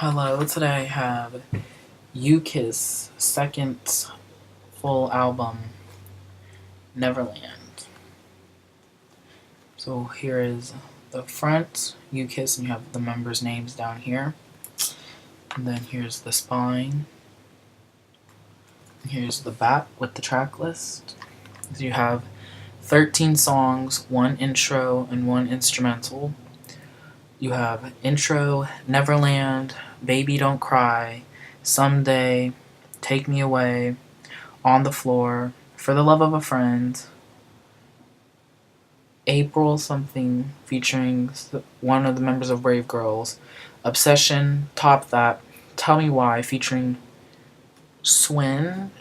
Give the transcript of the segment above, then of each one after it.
Hello, today I have U-Kiss' second full album, Neverland. So here is the front, U-Kiss, and you have the members' names down here. And then here's the spine. And here's the back with the track list. So you have 13 songs, 1 intro, and 1 instrumental. You have intro, Neverland, Baby Don't Cry, Someday, Take Me Away, On the Floor, For the Love of a Friend, April something featuring one of the members of Brave Girls, Obsession, Top That, Tell Me Why featuring Schwinn,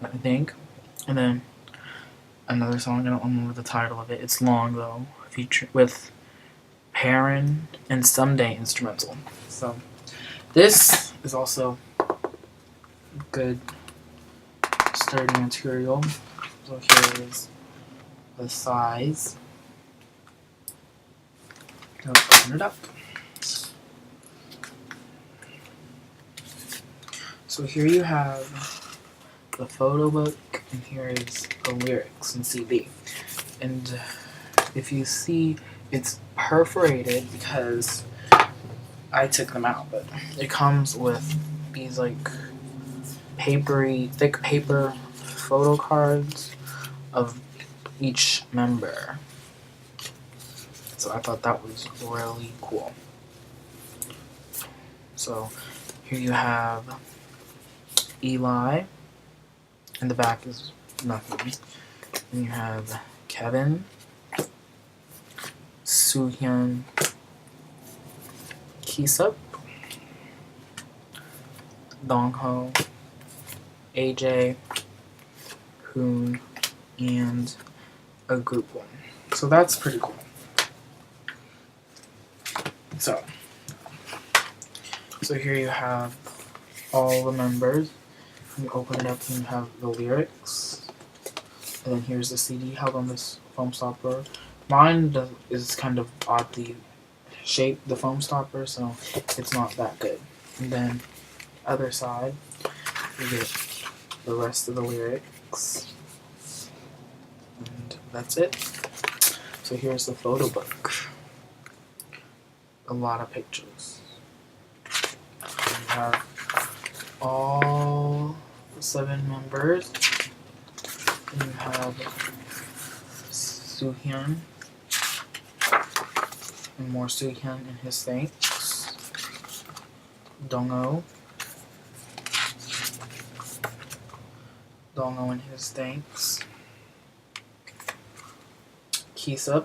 I think, and then another song, I don't remember the title of it, it's long though, feature with Perrin and Someday instrumental. So this is also good sturdy material. So here is the size. Let's open it up. So here you have the photo book, and here is the lyrics and CD. And if you see, it's perforated because I took them out, but it comes with these like papery, thick paper photo cards of each member. So I thought that was really cool. So here you have Eli, and the back is nothing. And you have Kevin, Soohyun, Kisup, Dongho, AJ, Hoon, and a group one. So that's pretty cool. So here you have all the members. You open it up and you have the lyrics. And then here's the CD held on this foam stopper. Mine is kind of oddly shaped, the foam stopper, so it's not that good. And then other side, you get the rest of the lyrics. And that's it. So here's the photo book. A lot of pictures. You have all 7 members. And you have Soohyun. And more Soohyun and his thanks. Dongho and his thanks. Kisup.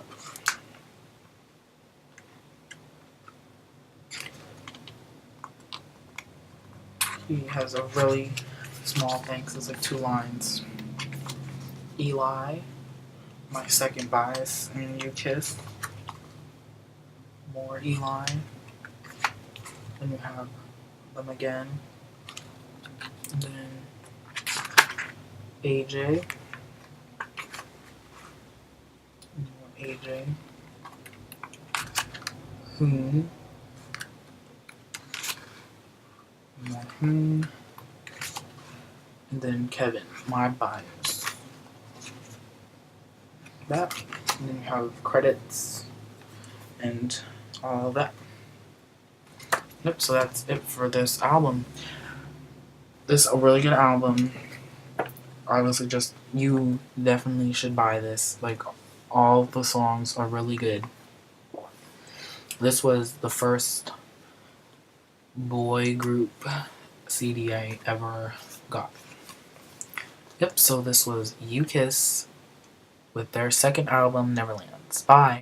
He has a really small thanks, it's like 2 lines. Eli, my second bias, and U-Kiss. More Eli. Then you have them again. And then AJ. AJ. Hoon. And then Kevin, my bias. That. And then you have credits and all of that. Yep, so that's it for this album. This is a really good album. I would suggest you definitely should buy this. Like, all the songs are really good. This was the first boy group CD I ever got. Yep, so this was U-Kiss with their second album, Neverland. Bye!